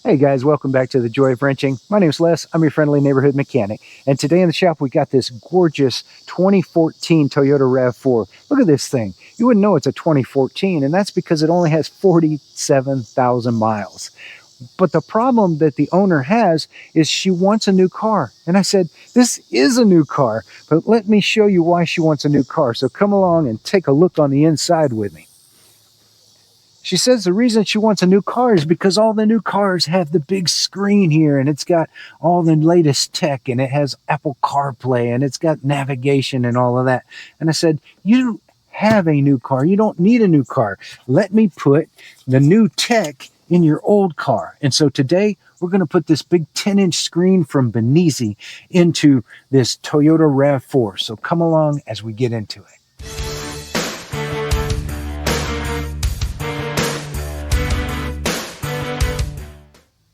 Hey guys, welcome back to the Joy of Wrenching. My name is Les. I'm your friendly neighborhood mechanic. And today in the shop we got this gorgeous 2014 Toyota Rav4. Look at this thing. You wouldn't know it's a 2014, and that's because it only has 47,000 miles. But the problem that the owner has is she wants a new car. And I said, this is a new car, but let me show you why she wants a new car. So come along and take a look on the inside with me. She says the reason she wants a new car is because all the new cars have the big screen here, and it's got all the latest tech, and it has Apple CarPlay, and it's got navigation and all of that. And I said, you have a new car. You don't need a new car. Let me put the new tech in your old car. And so today we're going to put this big 10-inch screen from Binize into this Toyota Rav4. So come along as we get into it.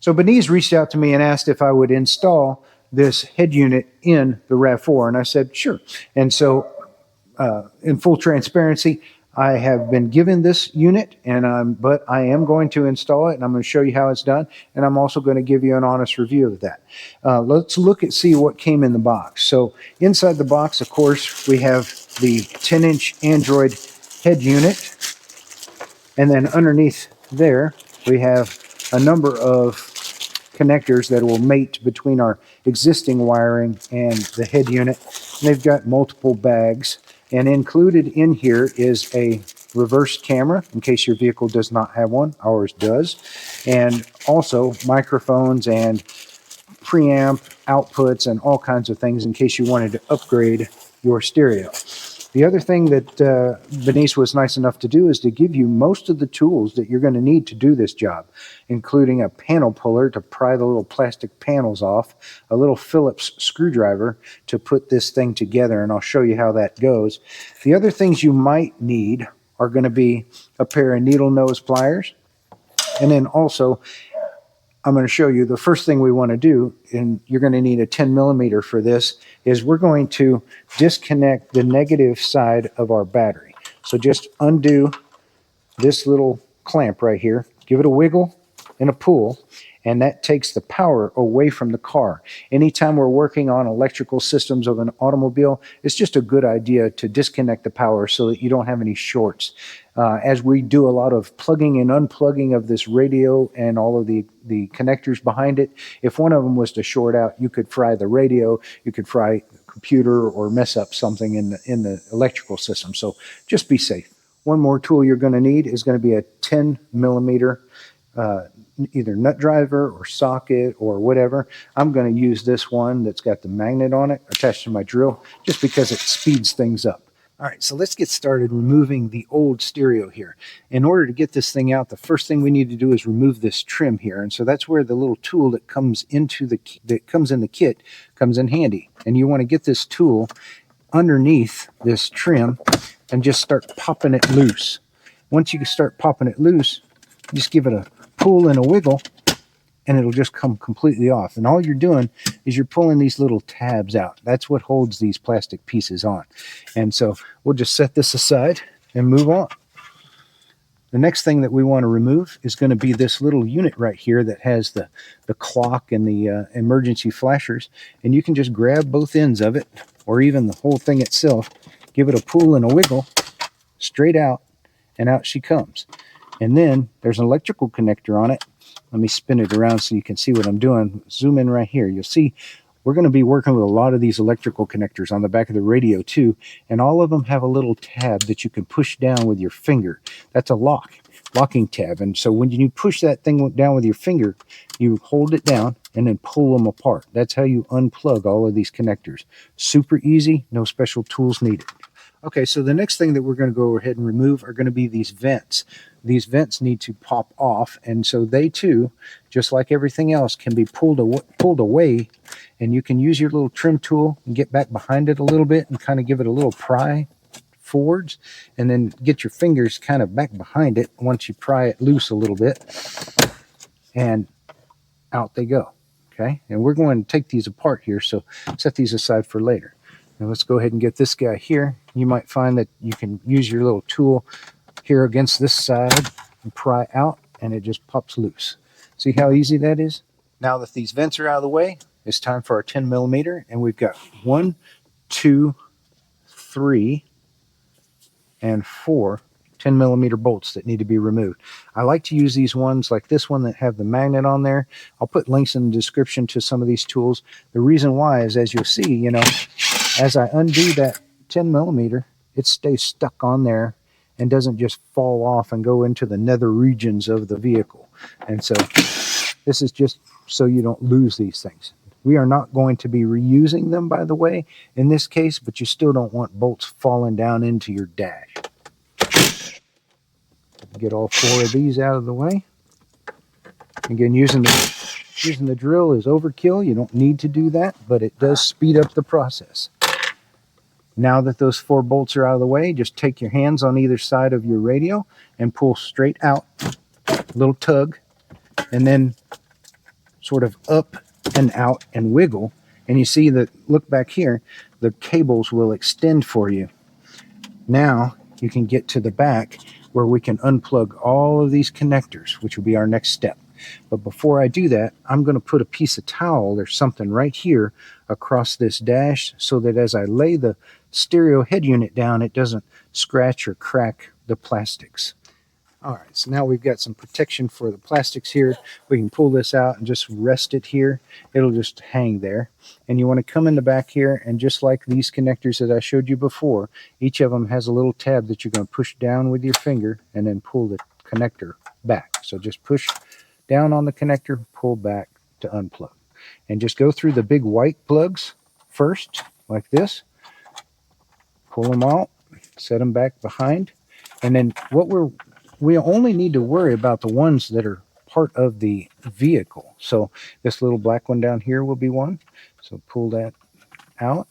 So Binize reached out to me and asked if I would install this head unit in the Rav4, and I said, sure. And so in full transparency, I have been given this unit, but I am going to install it, and I'm going to show you how it's done, and I'm also going to give you an honest review of that. Let's look and see what came in the box. So inside the box, of course, we have the 10-inch Android head unit, and then underneath there, we have a number of connectors that will mate between our existing wiring and the head unit. And they've got multiple bags, and included in here is a reverse camera in case your vehicle does not have one. Ours does. And also microphones and preamp outputs and all kinds of things in case you wanted to upgrade your stereo. The other thing that Binize was nice enough to do is to give you most of the tools that you're going to need to do this job, including a panel puller to pry the little plastic panels off, a little Phillips screwdriver to put this thing together, and I'll show you how that goes. The other things you might need are going to be a pair of needle nose pliers, and then also I'm going to show you the first thing we want to do, and you're going to need a 10 millimeter for this, is we're going to disconnect the negative side of our battery. So just undo this little clamp right here, give it a wiggle and a pull, and that takes the power away from the car. Anytime we're working on electrical systems of an automobile, it's just a good idea to disconnect the power so that you don't have any shorts. As we do a lot of plugging and unplugging of this radio and all of the connectors behind it, if one of them was to short out, you could fry the radio, you could fry the computer, or mess up something in the electrical system. So just be safe. One more tool you're going to need is going to be a 10 millimeter either nut driver or socket or whatever. I'm going to use this one that's got the magnet on it attached to my drill just because it speeds things up. All right, so let's get started removing the old stereo here. In order to get this thing out, the first thing we need to do is remove this trim here. And so that's where the little tool that comes in the kit comes in handy. And you want to get this tool underneath this trim and just start popping it loose. Once you start popping it loose, just give it a pull and a wiggle, and it'll just come completely off. And all you're doing is you're pulling these little tabs out. That's what holds these plastic pieces on. And so we'll just set this aside and move on. The next thing that we want to remove is going to be this little unit right here that has the clock and the emergency flashers. And you can just grab both ends of it, or even the whole thing itself, give it a pull and a wiggle, straight out, and out she comes. And then there's an electrical connector on it. Let me spin it around so you can see what I'm doing. Zoom in right here. You'll see we're going to be working with a lot of these electrical connectors on the back of the radio too. And all of them have a little tab that you can push down with your finger. That's a locking tab. And so when you push that thing down with your finger, you hold it down and then pull them apart. That's how you unplug all of these connectors. Super easy, no special tools needed. Okay, so the next thing that we're going to go ahead and remove are going to be these vents. These vents need to pop off, and so they too, just like everything else, can be pulled away, and you can use your little trim tool and get back behind it a little bit and kind of give it a little pry forwards, and then get your fingers kind of back behind it once you pry it loose a little bit, and out they go. Okay, and we're going to take these apart here, so set these aside for later. Now let's go ahead and get this guy here. You might find that you can use your little tool here against this side and pry out, and it just pops loose. See how easy that is? Now that these vents are out of the way, it's time for our 10 millimeter, and we've got 1, 2, 3, and 4 10 millimeter bolts that need to be removed. I like to use these ones like this one that have the magnet on there. I'll put links in the description to some of these tools. The reason why is, as you'll see, you know, as I undo that 10 millimeter, it stays stuck on there and doesn't just fall off and go into the nether regions of the vehicle. And so this is just so you don't lose these things. We are not going to be reusing them, by the way, in this case, but you still don't want bolts falling down into your dash. Get all 4 of these out of the way. Again, using the drill is overkill. You don't need to do that, but it does speed up the process. Now that those 4 bolts are out of the way, just take your hands on either side of your radio and pull straight out, a little tug, and then sort of up and out and wiggle. And you see that, look back here, the cables will extend for you. Now you can get to the back where we can unplug all of these connectors, which will be our next step. But before I do that, I'm going to put a piece of towel or something right here across this dash so that as I lay the stereo head unit down, it doesn't scratch or crack the plastics. All right, so now we've got some protection for the plastics here. We can pull this out and just rest it here. It'll just hang there. And you want to come in the back here, and just like these connectors that I showed you before, each of them has a little tab that you're going to push down with your finger and then pull the connector back. So just push down on the connector, pull back to unplug. And just go through the big white plugs first, like this. Pull them out, set them back behind. And then we only need to worry about the ones that are part of the vehicle. So this little black one down here will be one. So pull that out.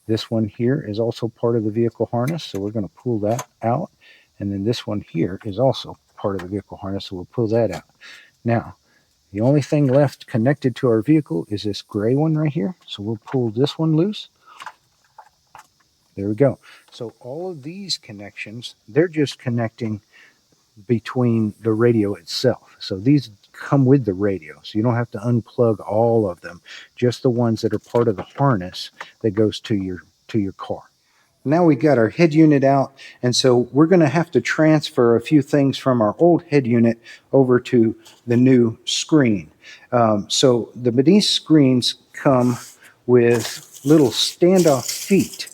This one here is also part of the vehicle harness. So we're going to pull that out. And then this one here is also part of the vehicle harness. So we'll pull that out. Now, the only thing left connected to our vehicle is this gray one right here. So we'll pull this one loose. There we go. So all of these connections, they're just connecting between the radio itself. So these come with the radio, so you don't have to unplug all of them, just the ones that are part of the harness that goes to your car. Now we've got our head unit out, and so we're going to have to transfer a few things from our old head unit over to the new screen. So the Binize screens come with little standoff feet,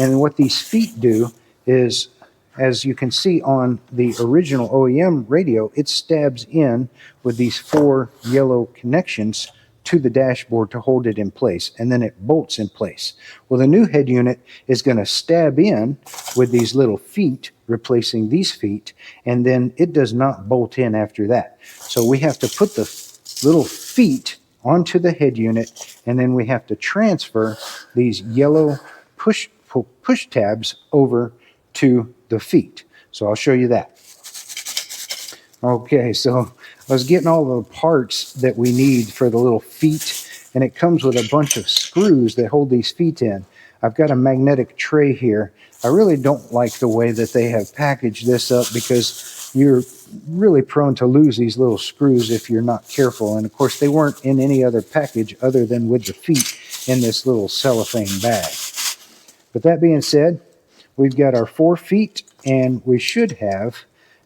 and what these feet do is, as you can see on the original OEM radio, it stabs in with these 4 yellow connections to the dashboard to hold it in place, and then it bolts in place. Well, the new head unit is going to stab in with these little feet, replacing these feet, and then it does not bolt in after that. So we have to put the little feet onto the head unit, and then we have to transfer these yellow push tabs over to the feet. So I'll show you that. Okay, so I was getting all the parts that we need for the little feet, and it comes with a bunch of screws that hold these feet in. I've got a magnetic tray here. I really don't like the way that they have packaged this up, because you're really prone to lose these little screws if you're not careful. And of course, they weren't in any other package other than with the feet in this little cellophane bag. But that being said, we've got our 4 feet, and we should have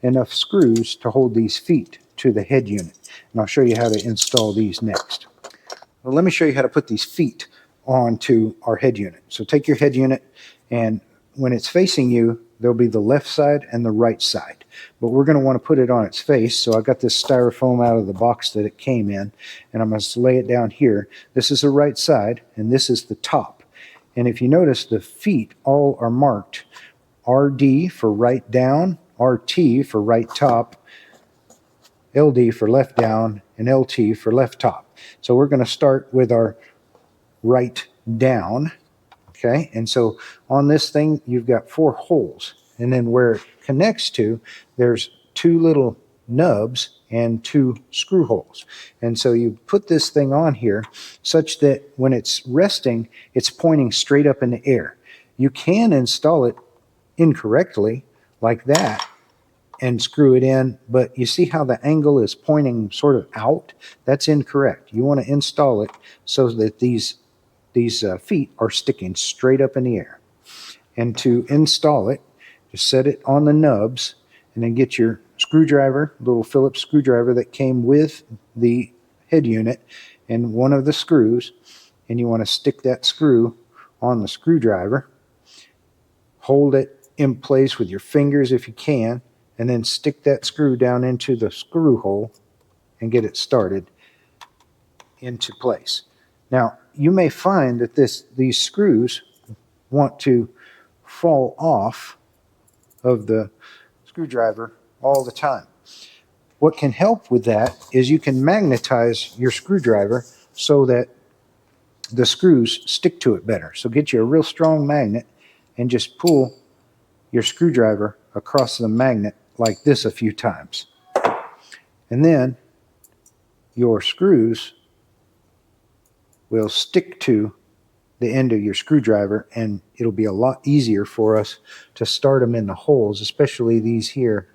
enough screws to hold these feet to the head unit. And I'll show you how to install these next. Well, let me show you how to put these feet onto our head unit. So take your head unit, and when it's facing you, there'll be the left side and the right side. But we're going to want to put it on its face. So I got this styrofoam out of the box that it came in, and I'm going to lay it down here. This is the right side, and this is the top. And if you notice, the feet all are marked RD for right down, RT for right top, LD for left down, and LT for left top. So we're going to start with our right down. Okay, and so on this thing, you've got 4 holes. And then where it connects to, there's 2 little nubs and 2 screw holes. And so you put this thing on here such that when it's resting, it's pointing straight up in the air. You can install it incorrectly like that, and screw it in, but you see how the angle is pointing sort of out? That's incorrect. You want to install it so that these feet are sticking straight up in the air. And to install it, just set it on the nubs and then get your screwdriver, little Phillips screwdriver that came with the head unit, and one of the screws, and you want to stick that screw on the screwdriver. Hold it in place with your fingers if you can, and then stick that screw down into the screw hole and get it started into place. Now, you may find that these screws want to fall off of the screwdriver all the time. What can help with that is you can magnetize your screwdriver so that the screws stick to it better. So get you a real strong magnet and just pull your screwdriver across the magnet like this a few times. And then your screws will stick to the end of your screwdriver, and it'll be a lot easier for us to start them in the holes, especially these here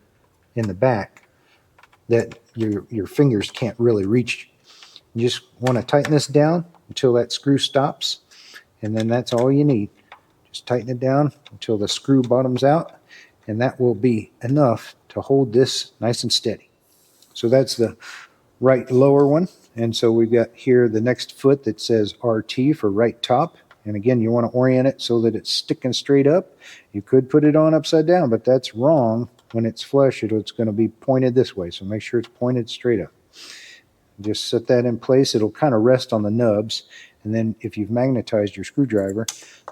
in the back that your fingers can't really reach. You just want to tighten this down until that screw stops, and then that's all you need. Just tighten it down until the screw bottoms out, and that will be enough to hold this nice and steady. So that's the right lower one. And so we've got here the next foot that says RT for right top. And again, you want to orient it so that it's sticking straight up. You could put it on upside down, but that's wrong. When it's flush, it's going to be pointed this way. So make sure it's pointed straight up. Just set that in place. It'll kind of rest on the nubs. And then if you've magnetized your screwdriver,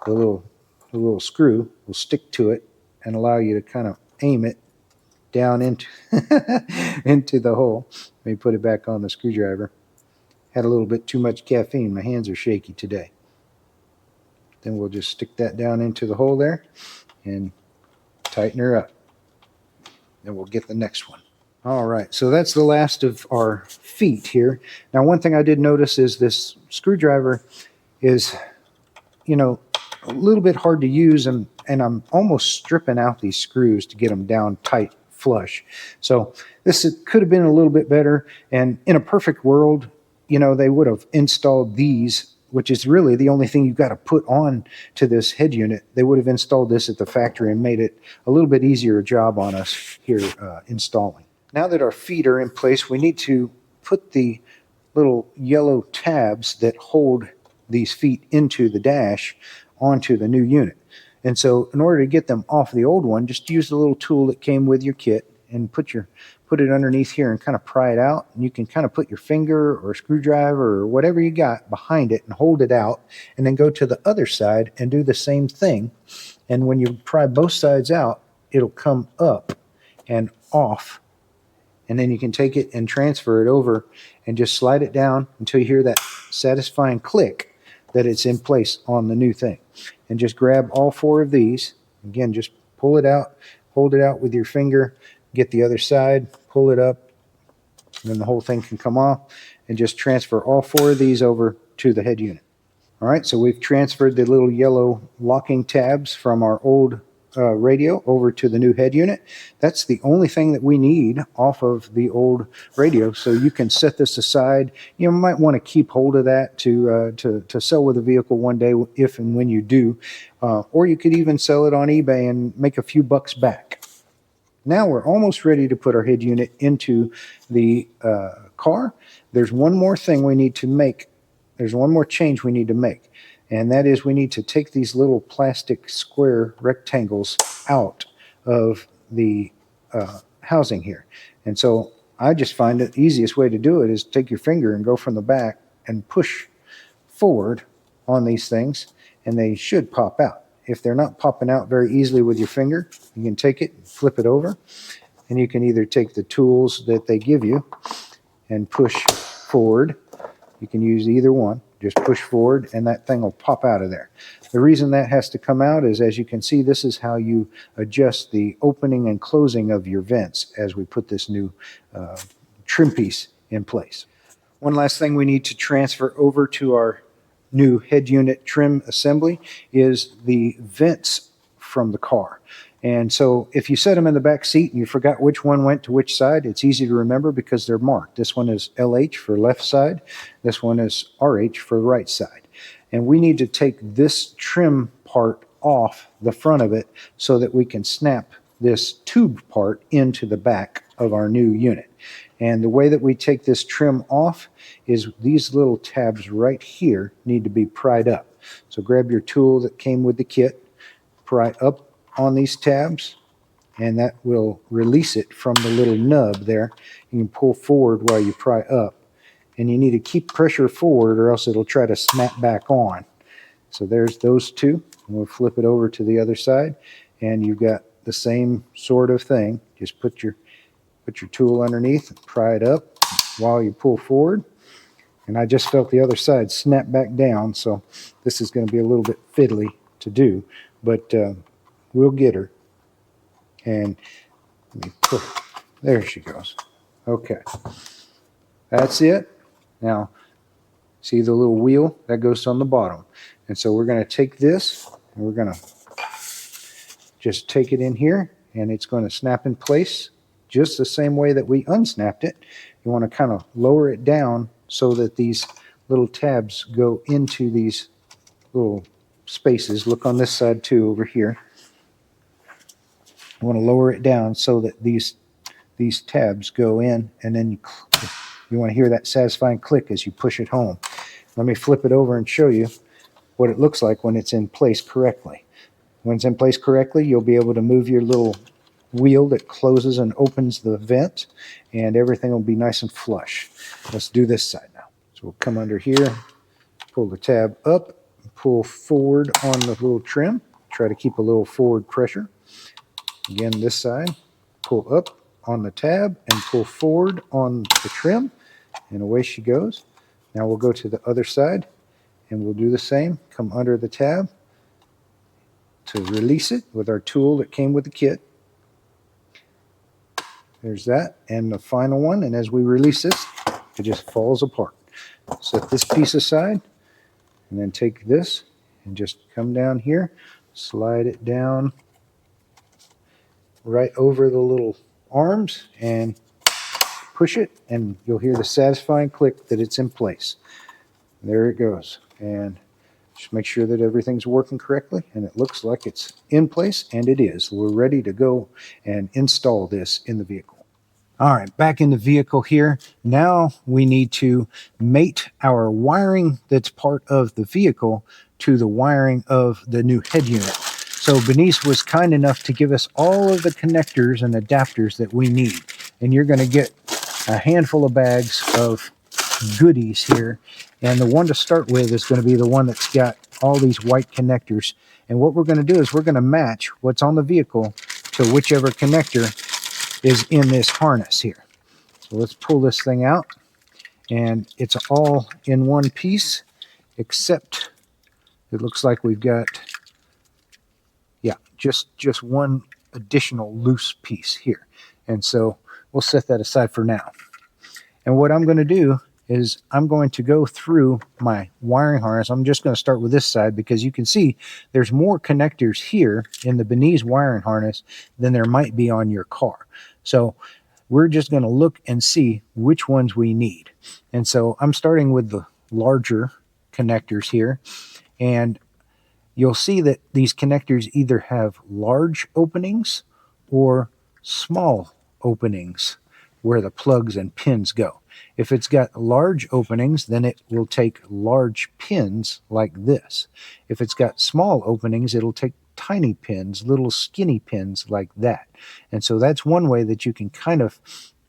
the little screw will stick to it and allow you to kind of aim it down into, into the hole. Let me put it back on the screwdriver. Had a little bit too much caffeine. My hands are shaky today. Then we'll just stick that down into the hole there and tighten her up. Then we'll get the next one. All right, so that's the last of our feet here. Now, one thing I did notice is this screwdriver is, a little bit hard to use, and I'm almost stripping out these screws to get them down tight, flush. So this could have been a little bit better, and in a perfect world, they would have installed these, which is really the only thing you've got to put on to this head unit. They would have installed this at the factory and made it a little bit easier job on us here installing. Now that our feet are in place, we need to put the little yellow tabs that hold these feet into the dash onto the new unit. And so in order to get them off the old one, just use the little tool that came with your kit and put it underneath here and kind of pry it out. And you can kind of put your finger or screwdriver or whatever you got behind it and hold it out, and then go to the other side and do the same thing. And when you pry both sides out, it'll come up and off. And then you can take it and transfer it over and just slide it down until you hear that satisfying click that it's in place on the new thing. And just grab all four of these. Again, just pull it out, hold it out with your finger, get the other side, pull it up, and then the whole thing can come off, and just transfer all four of these over to the head unit. All right, so we've transferred the little yellow locking tabs from our old radio over to the new head unit. That's the only thing that we need off of the old radio. So you can set this aside. You might want to keep hold of that to sell with a vehicle one day if and when you do. Or you could even sell it on eBay and make a few bucks back. Now we're almost ready to put our head unit into the car. There's one more thing we need to make. There's one more change we need to make. And that is we need to take these little plastic square rectangles out of the housing here. And so I just find the easiest way to do it is take your finger and go from the back and push forward on these things, and they should pop out. If they're not popping out very easily with your finger, you can take it, flip it over, and you can either take the tools that they give you and push forward. You can use either one. Just push forward and that thing will pop out of there. The reason that has to come out is, as you can see, this is how you adjust the opening and closing of your vents as we put this new trim piece in place. One last thing we need to transfer over to our new head unit trim assembly is the vents from the car. And so if you set them in the back seat and you forgot which one went to which side, it's easy to remember because they're marked. This one is LH for left side. This one is RH for right side. And we need to take this trim part off the front of it so that we can snap this tube part into the back of our new unit. And the way that we take this trim off is these little tabs right here need to be pried up. So grab your tool that came with the kit, pry up on these tabs, and that will release it from the little nub there. You can pull forward while you pry up, and you need to keep pressure forward or else it'll try to snap back on. So there's those two. We'll flip it over to the other side, and you've got the same sort of thing. Just put your tool underneath and pry it up while you pull forward. And I just felt the other side snap back down, so this is going to be a little bit fiddly to do, but we'll get her. And let me put her. There she goes. Okay, that's it. Now, see the little wheel? That goes on the bottom. And so we're going to take this, and we're going to just take it in here, and it's going to snap in place just the same way that we unsnapped it. You want to kind of lower it down so that these little tabs go into these little spaces. Look on this side too, over here. You want to lower it down so that these tabs go in, and then you want to hear that satisfying click as you push it home. Let me flip it over and show you what it looks like when it's in place correctly. When it's in place correctly, you'll be able to move your little wheel that closes and opens the vent, and everything will be nice and flush. Let's do this side now. So we'll come under here, pull the tab up, pull forward on the little trim. Try to keep a little forward pressure. Again, this side, pull up on the tab and pull forward on the trim, and away she goes. Now we'll go to the other side, and we'll do the same. Come under the tab to release it with our tool that came with the kit. There's that, and the final one, and as we release this, it just falls apart. Set this piece aside, and then take this and just come down here, slide it down right over the little arms, and push it, and you'll hear the satisfying click that it's in place. There it goes, and just make sure that everything's working correctly, and it looks like it's in place, and it is. We're ready to go and install this in the vehicle. All right, back in the vehicle here. Now we need to mate our wiring that's part of the vehicle to the wiring of the new head unit. So Binize was kind enough to give us all of the connectors and adapters that we need. And you're going to get a handful of bags of goodies here. And the one to start with is going to be the one that's got all these white connectors. And what we're going to do is we're going to match what's on the vehicle to whichever connector is in this harness here. So let's pull this thing out. And it's all in one piece, except it looks like we've got, yeah, just one additional loose piece here. And so we'll set that aside for now. And what I'm going to do is I'm going to go through my wiring harness. I'm just going to start with this side because you can see there's more connectors here in the Binize wiring harness than there might be on your car. So we're just going to look and see which ones we need. And so I'm starting with the larger connectors here, and you'll see that these connectors either have large openings or small openings where the plugs and pins go. If it's got large openings, then it will take large pins like this. If it's got small openings, it'll take tiny pins, little skinny pins like that. And so that's one way that you can kind of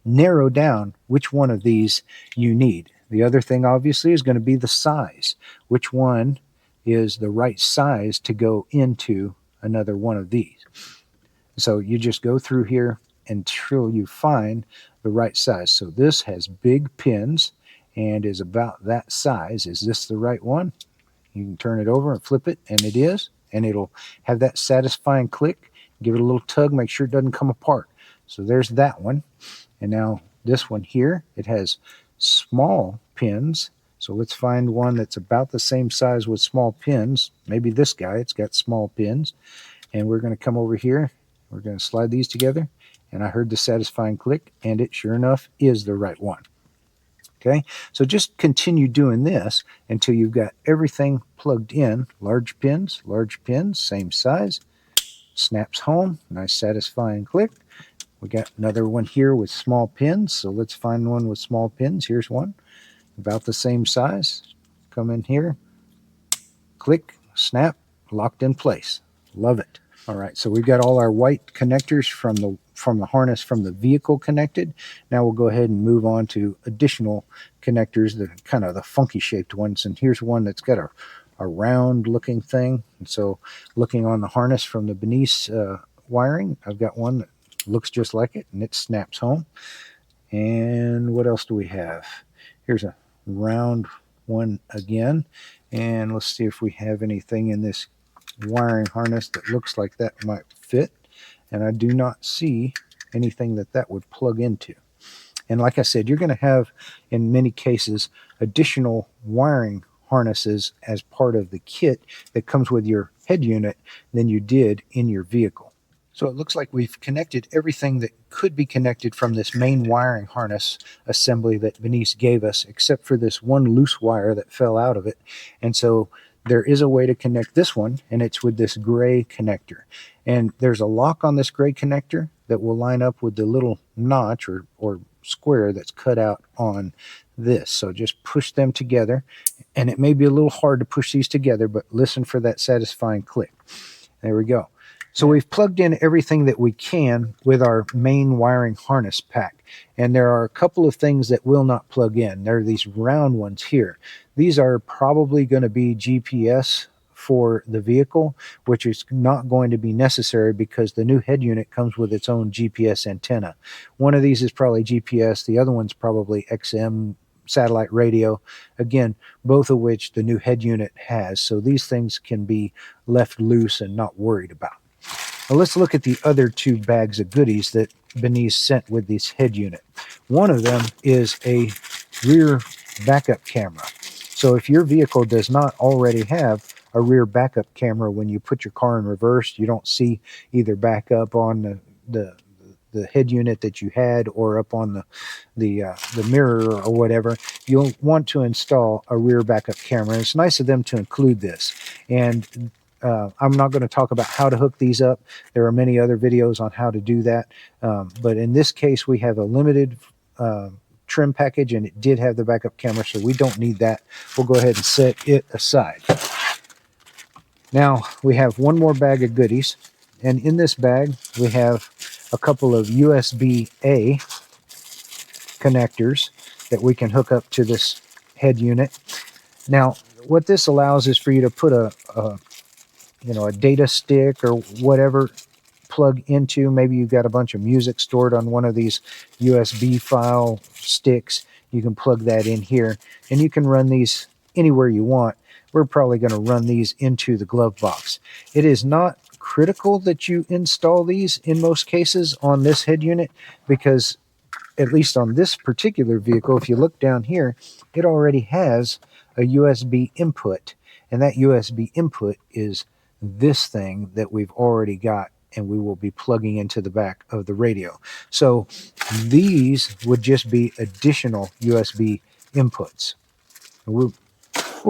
narrow down which one of these you need. The other thing obviously is going to be the size. Which one is the right size to go into another one of these? So you just go through here until you find the right size. So this has big pins and is about that size. Is this the right one? You can turn it over and flip it, and it is. And it'll have that satisfying click. Give it a little tug, make sure it doesn't come apart. So there's that one. And now this one here, it has small pins. So let's find one that's about the same size with small pins. Maybe this guy, it's got small pins. And we're going to come over here. We're going to slide these together, and I heard the satisfying click, and it sure enough is the right one. Okay, so just continue doing this until you've got everything plugged in. Large pins, same size. Snaps home, nice satisfying click. We got another one here with small pins, so let's find one with small pins. Here's one, about the same size. Come in here, click, snap, locked in place. Love it. All right, so we've got all our white connectors from the harness from the vehicle connected. Now we'll go ahead and move on to additional connectors, the kind of the funky shaped ones. And here's one that's got a round looking thing. And so looking on the harness from the Binize wiring, I've got one that looks just like it, and it snaps home. And what else do we have? Here's a round one again. And let's see if we have anything in this wiring harness that looks like that might fit. And I do not see anything that would plug into. And like I said, you're going to have, in many cases, additional wiring harnesses as part of the kit that comes with your head unit than you did in your vehicle. So it looks like we've connected everything that could be connected from this main wiring harness assembly that Binize gave us, except for this one loose wire that fell out of it. And so there is a way to connect this one, and it's with this gray connector. And there's a lock on this gray connector that will line up with the little notch or square that's cut out on this. So just push them together, and it may be a little hard to push these together, but listen for that satisfying click. There we go. So we've plugged in everything that we can with our main wiring harness pack. And there are a couple of things that will not plug in. There are these round ones here. These are probably going to be GPS for the vehicle, which is not going to be necessary because the new head unit comes with its own GPS antenna. One of these is probably GPS. The other one's probably XM satellite radio. Again, both of which the new head unit has. So these things can be left loose and not worried about. Now let's look at the other two bags of goodies that Binize sent with this head unit. One of them is a rear backup camera. So if your vehicle does not already have a rear backup camera, when you put your car in reverse, you don't see either backup on the head unit that you had or up on the mirror or whatever, you'll want to install a rear backup camera. And it's nice of them to include this. And I'm not going to talk about how to hook these up. There are many other videos on how to do that. But in this case, we have a limited trim package, and it did have the backup camera, so we don't need that. We'll go ahead and set it aside. Now, we have one more bag of goodies. And in this bag, we have a couple of USB-A connectors that we can hook up to this head unit. Now, what this allows is for you to put a data stick or whatever plug into. Maybe you've got a bunch of music stored on one of these USB file sticks. You can plug that in here, and you can run these anywhere you want. We're probably going to run these into the glove box. It is not critical that you install these in most cases on this head unit because, at least on this particular vehicle, if you look down here, it already has a USB input, and that USB input is this thing that we've already got, and we will be plugging into the back of the radio. So these would just be additional USB inputs. We'll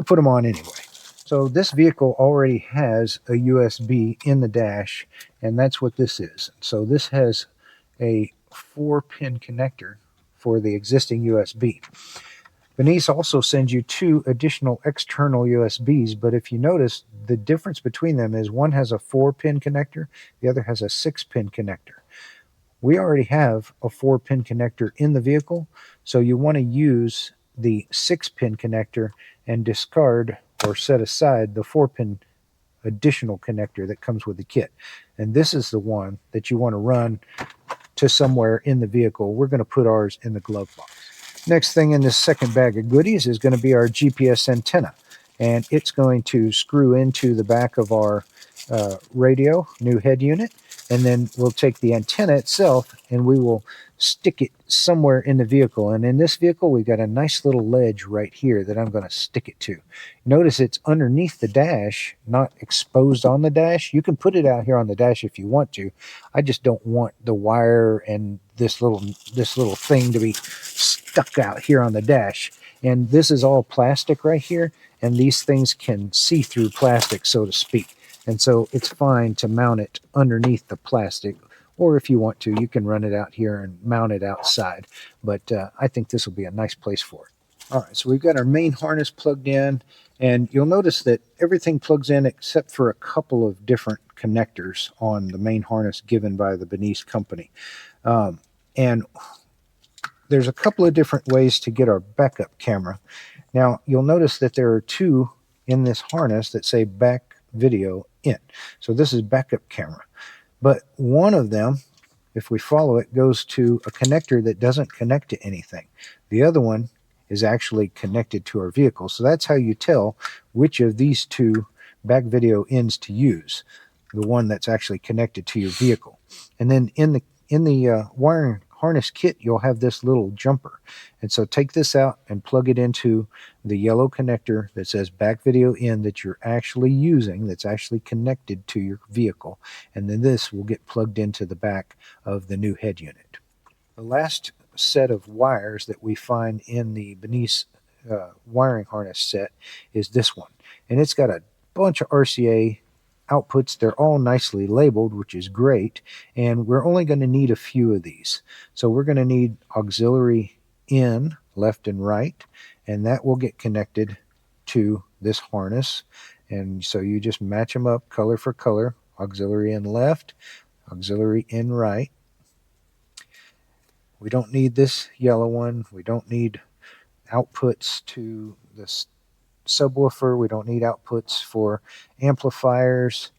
put them on anyway. So this vehicle already has a USB in the dash, and that's what this is. So this has a 4-pin connector for the existing USB. Binize also sends you 2 additional external USBs, but if you notice, the difference between them is one has a 4-pin connector, the other has a 6-pin connector. We already have a 4-pin connector in the vehicle, so you want to use the 6-pin connector and discard or set aside the 4-pin additional connector that comes with the kit. And this is the one that you want to run to somewhere in the vehicle. We're going to put ours in the glove box. Next thing in this second bag of goodies is going to be our GPS antenna. And it's going to screw into the back of our radio, new head unit. And then we'll take the antenna itself and we will stick it somewhere in the vehicle. And in this vehicle, we've got a nice little ledge right here that I'm going to stick it to. Notice it's underneath the dash, not exposed on the dash. You can put it out here on the dash if you want to. I just don't want the wire and this little thing to be stuck out here on the dash. And this is all plastic right here, and these things can see through plastic, so to speak. And so it's fine to mount it underneath the plastic, or if you want to, you can run it out here and mount it outside. But I think this will be a nice place for it. All right, so we've got our main harness plugged in, and you'll notice that everything plugs in except for a couple of different connectors on the main harness given by the Binize company. And there's a couple of different ways to get our backup camera. Now, you'll notice that there are two in this harness that say back video in. So this is backup camera. But one of them, if we follow it, goes to a connector that doesn't connect to anything. The other one is actually connected to our vehicle. So that's how you tell which of these two back video ends to use, the one that's actually connected to your vehicle. And then in the wiring harness kit, you'll have this little jumper. And so take this out and plug it into the yellow connector that says back video in that you're actually using, that's actually connected to your vehicle. And then this will get plugged into the back of the new head unit. The last set of wires that we find in the Binize wiring harness set is this one. And it's got a bunch of RCA outputs. They're all nicely labeled, which is great, and we're only going to need a few of these. So we're going to need auxiliary in left and right, and that will get connected to this harness. And so you just match them up color for color, auxiliary in left, auxiliary in right. We don't need this yellow one. We don't need outputs to this subwoofer. We don't need outputs for amplifiers.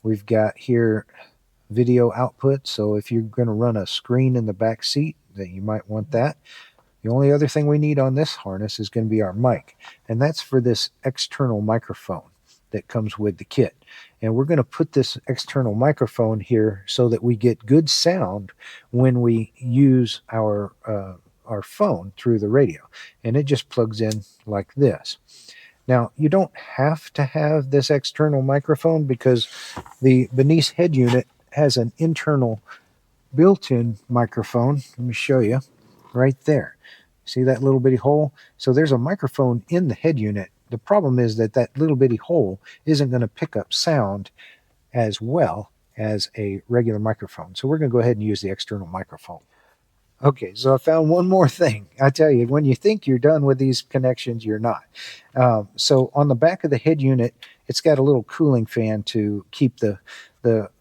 We've got here video output, so if you're going to run a screen in the back seat, then you might want that. The only other thing we need on this harness is going to be our mic, and that's for this external microphone that comes with the kit. And we're going to put this external microphone here so that we get good sound when we use our phone through the radio, and it just plugs in like this. Now, you don't have to have this external microphone because the Binize head unit has an internal built-in microphone. Let me show you right there. See that little bitty hole? So there's a microphone in the head unit. The problem is that that little bitty hole isn't going to pick up sound as well as a regular microphone. So we're going to go ahead and use the external microphone. Okay, so I found one more thing. I tell you, when you think you're done with these connections, you're not. So on the back of the head unit, it's got a little cooling fan to keep the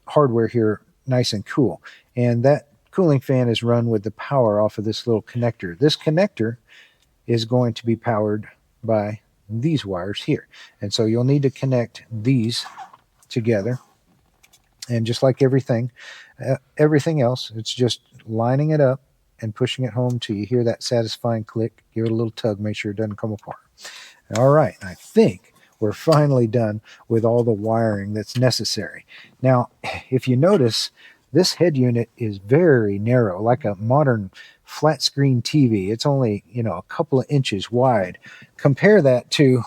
hardware here nice and cool. And that cooling fan is run with the power off of this little connector. This connector is going to be powered by these wires here. And so you'll need to connect these together. And just like everything else, it's just lining it up and pushing it home till you hear that satisfying click. Give it a little tug, make sure it doesn't come apart. All right, I think we're finally done with all the wiring that's necessary. Now, if you notice, this head unit is very narrow, like a modern flat screen TV. It's only, a couple of inches wide. Compare that to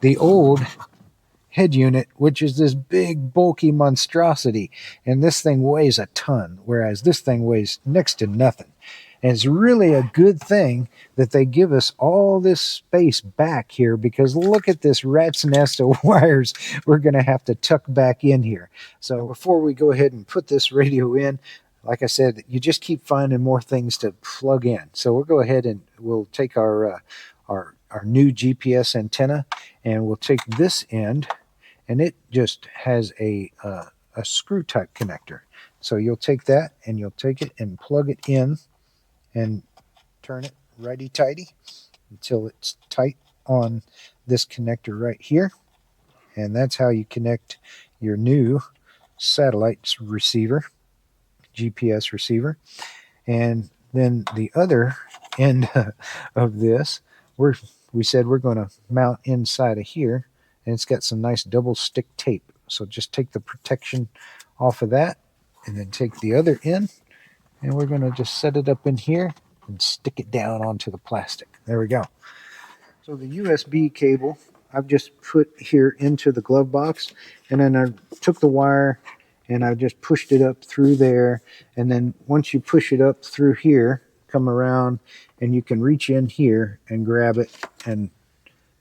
the old head unit, which is this big, bulky monstrosity. And this thing weighs a ton, whereas this thing weighs next to nothing. And it's really a good thing that they give us all this space back here, because look at this rat's nest of wires we're going to have to tuck back in here. So before we go ahead and put this radio in, like I said, you just keep finding more things to plug in. So we'll go ahead and we'll take our new GPS antenna, and we'll take this end, and it just has a screw type connector. So you'll take that and you'll take it and plug it in and turn it righty-tighty until it's tight on this connector right here. And that's how you connect your new satellite receiver, GPS receiver. And then the other end of this, we said we're going to mount inside of here, and it's got some nice double stick tape. So just take the protection off of that, and then take the other end And we're going to just set it up in here and stick it down onto the plastic. There we go. So the USB cable I've just put here into the glove box, and then I took the wire and I just pushed it up through there. And then once you push it up through here, come around and you can reach in here and grab it, and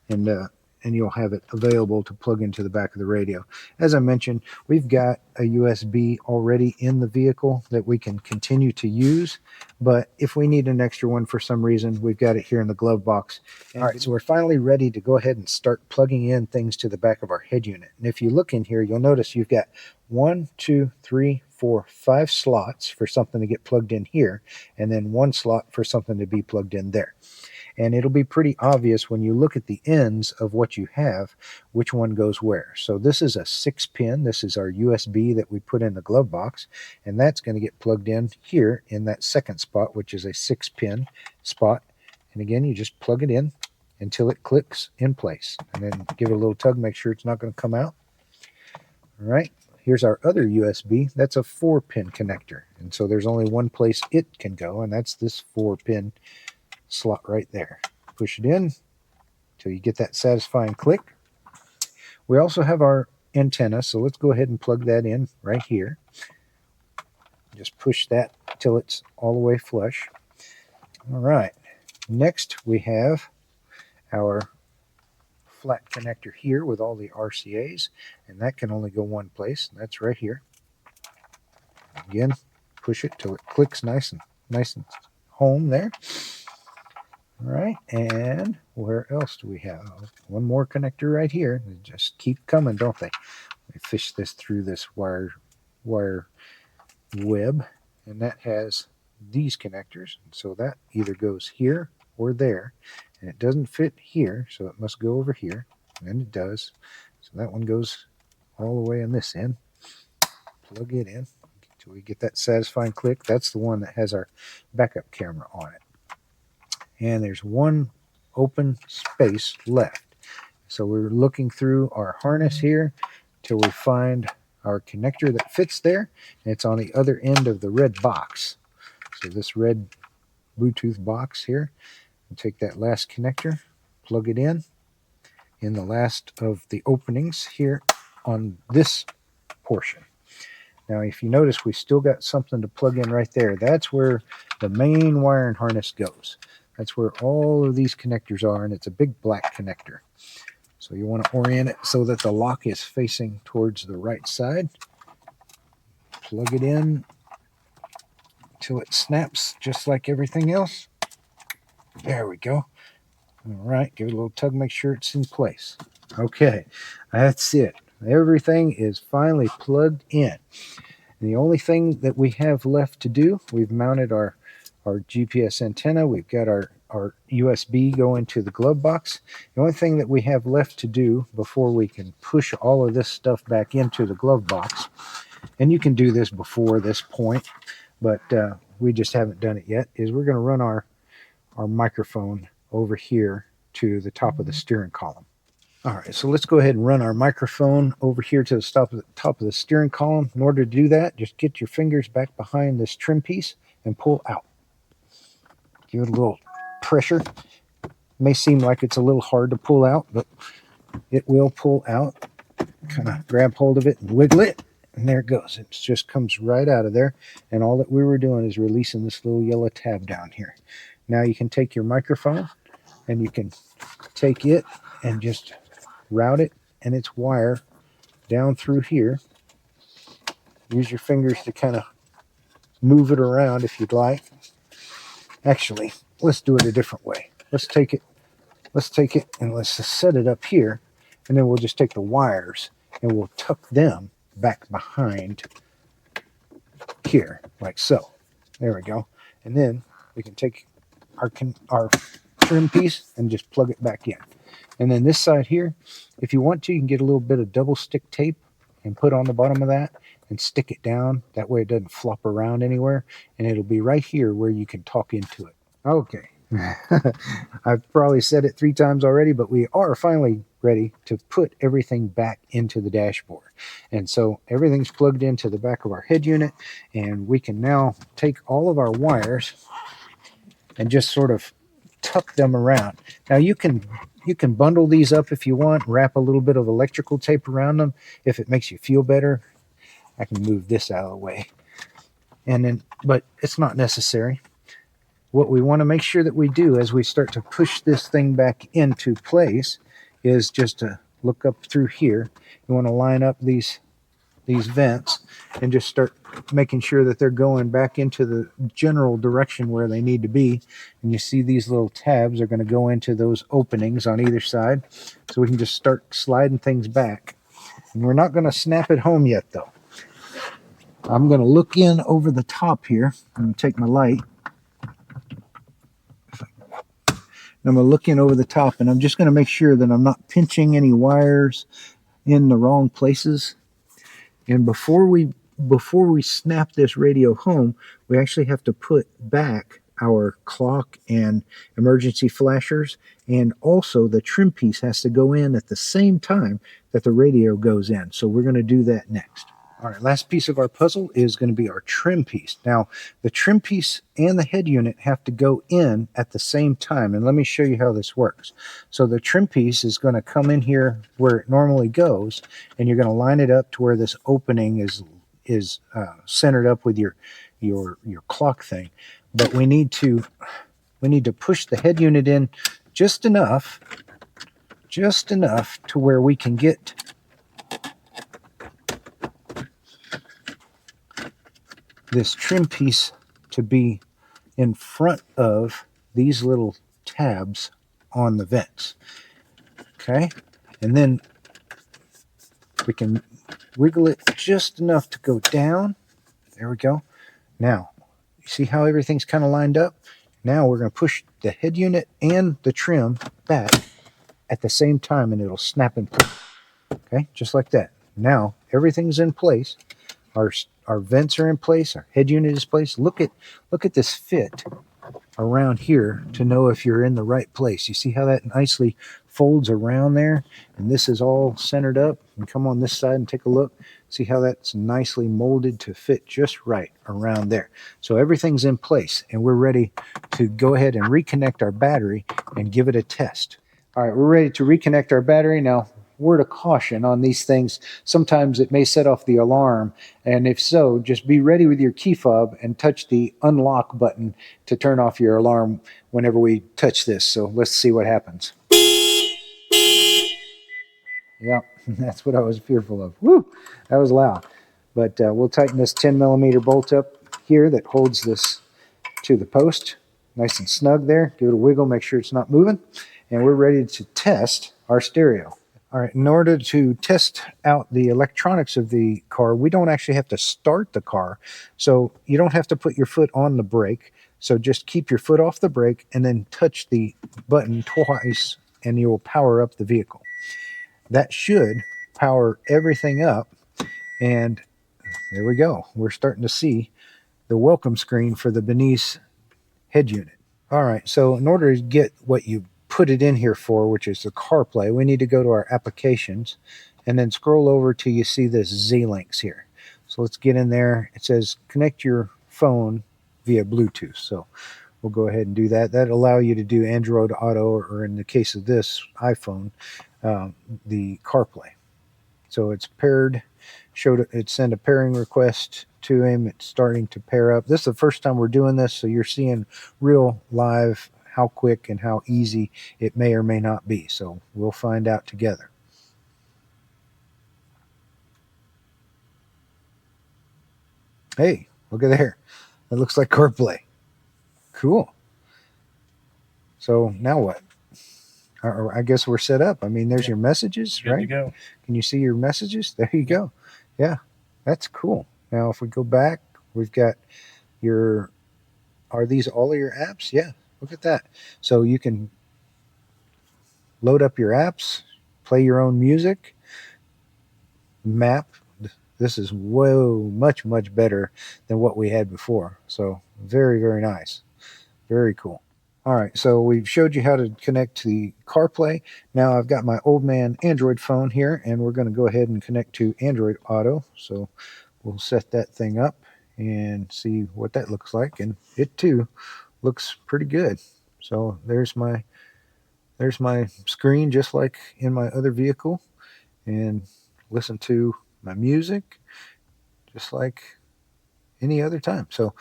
and uh, and you'll have it available to plug into the back of the radio. As I mentioned, we've got a USB already in the vehicle that we can continue to use, but if we need an extra one for some reason, we've got it here in the glove box. All right, so we're finally ready to go ahead and start plugging in things to the back of our head unit. And if you look in here, you'll notice you've got 1, 2, 3, 4, 5 slots for something to get plugged in here, and then 1 slot for something to be plugged in there. And it'll be pretty obvious when you look at the ends of what you have, which one goes where. So this is a 6-pin. This is our USB that we put in the glove box, and that's going to get plugged in here in that second spot, which is a 6-pin spot. And again, you just plug it in until it clicks in place, and then give it a little tug, make sure it's not going to come out. All right. Here's our other USB. That's a 4-pin connector, and so there's only one place it can go, and that's this 4-pin slot right there. Push it in till you get that satisfying click. We also have our antenna, so let's go ahead and plug that in right here. Just push that till it's all the way flush. All right. Next, we have our flat connector here with all the RCAs, and that can only go one place, and that's right here. Again, push it till it clicks nice and home there. All right, and where else do we have? One more connector right here. They just keep coming, don't they? We fish this through this wire web, and that has these connectors. So that either goes here or there, and it doesn't fit here, so it must go over here, and it does. So that one goes all the way on this end. Plug it in until we get that satisfying click. That's the one that has our backup camera on it. And there's one open space left. So we're looking through our harness here till we find our connector that fits there. And it's on the other end of the red box. So this red Bluetooth box here, and take that last connector, plug it in the last of the openings here on this portion. Now, if you notice, we still got something to plug in right there. That's where the main wiring harness goes. That's where all of these connectors are, and it's a big black connector. So you want to orient it so that the lock is facing towards the right side. Plug it in till it snaps just like everything else. There we go. All right, give it a little tug, make sure it's in place. Okay, that's it. Everything is finally plugged in. And the only thing that we have left to do, we've mounted our GPS antenna. We've got our USB going to the glove box. The only thing that we have left to do before we can push all of this stuff back into the glove box, and you can do this before this point, but we just haven't done it yet, is we're going to run our microphone over here to the top of the steering column. All right, so let's go ahead and run our microphone over here to the top of the steering column. In order to do that, just get your fingers back behind this trim piece and pull out. Give it a little pressure. It may seem like it's a little hard to pull out, but it will pull out. Kind of grab hold of it and wiggle it, and there it goes. It just comes right out of there, and all that we were doing is releasing this little yellow tab down here. Now you can take your microphone, and you can take it and just route it and its wire down through here. Use your fingers to kind of move it around if you'd like. Actually, let's do it a different way. Let's take it and let's just set it up here, and then we'll just take the wires and we'll tuck them back behind here, like so. There we go. And then we can take our trim piece and just plug it back in. And then this side here, if you want to, you can get a little bit of double stick tape and put on the bottom of that and stick it down. That way it doesn't flop around anywhere, and it'll be right here where you can talk into it. Okay, I've probably said it 3 times already, but we are finally ready to put everything back into the dashboard. And so everything's plugged into the back of our head unit, and we can now take all of our wires and just sort of tuck them around. Now you can bundle these up if you want, wrap a little bit of electrical tape around them if it makes you feel better. I can move this out of the way. But it's not necessary. What we want to make sure that we do as we start to push this thing back into place is just to look up through here. You want to line up these vents and just start making sure that they're going back into the general direction where they need to be. And you see these little tabs are going to go into those openings on either side. So we can just start sliding things back. And we're not going to snap it home yet, though. I'm going to look in over the top here. I'm going to take my light. I'm going to look in over the top, and I'm just going to make sure that I'm not pinching any wires in the wrong places. And before we snap this radio home, we actually have to put back our clock and emergency flashers, and also the trim piece has to go in at the same time that the radio goes in. So we're going to do that next. All right, last piece of our puzzle is going to be our trim piece. Now, the trim piece and the head unit have to go in at the same time, and let me show you how this works. So the trim piece is going to come in here where it normally goes, and you're going to line it up to where this opening is centered up with your clock thing. But we need to push the head unit in just enough to where we can get this trim piece to be in front of these little tabs on the vents. Okay, and then we can wiggle it just enough to go down. There we go. Now, you see how everything's kind of lined up? Now we're going to push the head unit and the trim back at the same time, and it'll snap in place. Okay, just like that. Now everything's in place. Our vents are in place. Our head unit is placed. Look at this fit around here to know if you're in the right place. You see how that nicely folds around there, and this is all centered up. And come on this side and take a look. See how that's nicely molded to fit just right around there. So everything's in place, and we're ready to go ahead and reconnect our battery and give it a test. All right, we're ready to reconnect our battery now. Word of caution on these things, sometimes it may set off the alarm, and if so, just be ready with your key fob and touch the unlock button to turn off your alarm whenever we touch this. So let's see what happens. Yeah, that's what I was fearful of. Woo, that was loud. But we'll tighten this 10mm bolt up here that holds this to the post. Nice and snug there. Give it a wiggle, make sure it's not moving. And we're ready to test our stereo. All right, in order to test out the electronics of the car, we don't actually have to start the car. So you don't have to put your foot on the brake. So just keep your foot off the brake and then touch the button twice and you will power up the vehicle. That should power everything up. And there we go. We're starting to see the welcome screen for the Binize head unit. All right, so in order to get what you put it in here for, which is the CarPlay, we need to go to our applications and then scroll over till you see this Z-Links here. So let's get in there. It says connect your phone via Bluetooth. So we'll go ahead and do that. That'll allow you to do Android Auto, or in the case of this iPhone, the CarPlay. So it's paired, it sent a pairing request to him. It's starting to pair up. This is the first time we're doing this, so you're seeing real live how quick and how easy it may or may not be. So we'll find out together. Hey, look at there. It looks like CarPlay. Cool. So now what? I guess we're set up. I mean, there's your messages, Good right? to go. Can you see your messages? There you go. Yeah, that's cool. Now, if we go back, we've got are these all of your apps? Yeah, look at that. So you can load up your apps, play your own music, map. This is much, much better than what we had before. So very, very nice. Very cool. All right, so we've showed you how to connect to the CarPlay. Now I've got my old man Android phone here, and we're going to go ahead and connect to Android Auto. So we'll set that thing up and see what that looks like. And it too looks pretty good. So there's my screen, just like in my other vehicle, and listen to my music just like any other time. So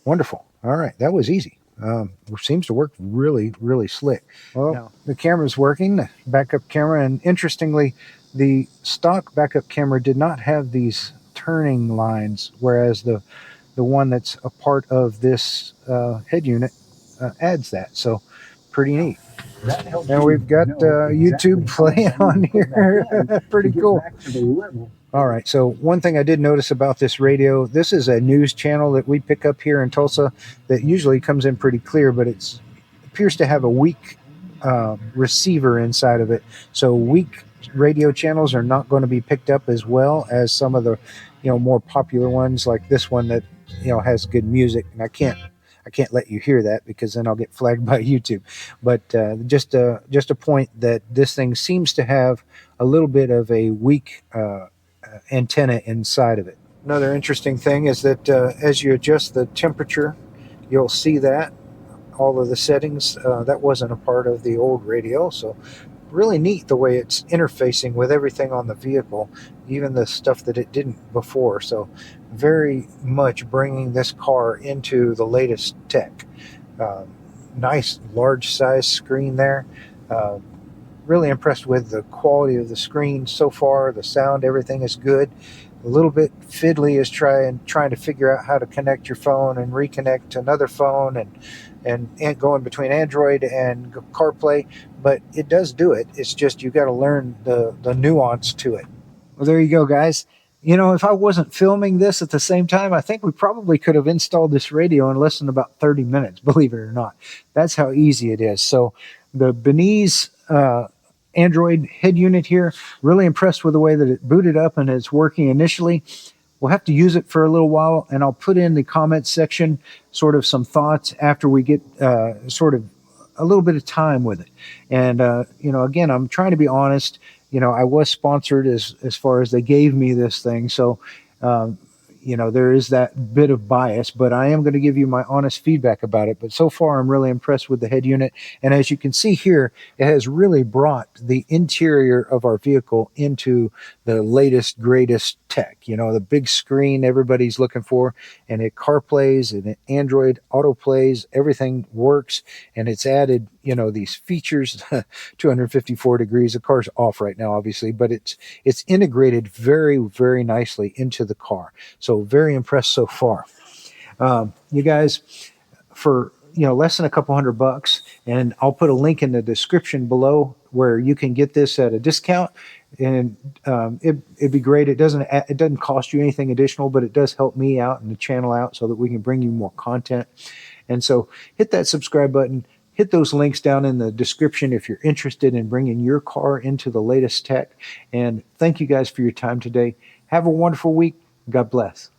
wonderful. All right, that was easy. Seems to work really, really slick. Well, now, the camera's working, the backup camera, and interestingly, the stock backup camera did not have these turning lines, whereas the one that's a part of this head unit adds that. So pretty neat. Now we've got YouTube playing on here. Pretty cool. All right, so one thing I did notice about this radio, this is a news channel that we pick up here in Tulsa that usually comes in pretty clear, but it appears to have a weak receiver inside of it. So weak radio channels are not going to be picked up as well as some of the more popular ones, like this one that has good music. And I can't let you hear that because then I'll get flagged by YouTube. But just a point that this thing seems to have a little bit of a weak antenna inside of it. Another interesting thing is that as you adjust the temperature, you'll see that all of the settings that wasn't a part of the old radio. So really neat the way it's interfacing with everything on the vehicle, even the stuff that it didn't before. So very much bringing this car into the latest tech. Nice large size screen there. Really impressed with the quality of the screen so far. The sound, everything is good. A little bit fiddly is trying to figure out how to connect your phone and reconnect to another phone and going between Android and CarPlay, but it does do it. It's just you got to learn the nuance to it. Well, there you go, guys. If I wasn't filming this at the same time, I think we probably could have installed this radio in less than about 30 minutes, believe it or not. That's how easy it is. So the Binize Android head unit here, really impressed with the way that it booted up and it's working initially. We'll have to use it for a little while, and I'll put in the comments section sort of some thoughts after we get sort of a little bit of time with it. And, again, I'm trying to be honest. I was sponsored as far as they gave me this thing. So, there is that bit of bias, but I am going to give you my honest feedback about it. But so far, I'm really impressed with the head unit. And as you can see here, it has really brought the interior of our vehicle into the latest, greatest tech. The big screen everybody's looking for, and it CarPlays and it Android Auto plays, everything works, and it's added, these features, 254 degrees. The car's off right now, obviously, but it's integrated very, very nicely into the car. So very impressed so far. You guys, for less than a couple $100, and I'll put a link in the description below where you can get this at a discount, and it'd be great. It doesn't cost you anything additional, but it does help me out and the channel out so that we can bring you more content. And so hit that subscribe button. Hit those links down in the description if you're interested in bringing your car into the latest tech. And thank you guys for your time today. Have a wonderful week. God bless.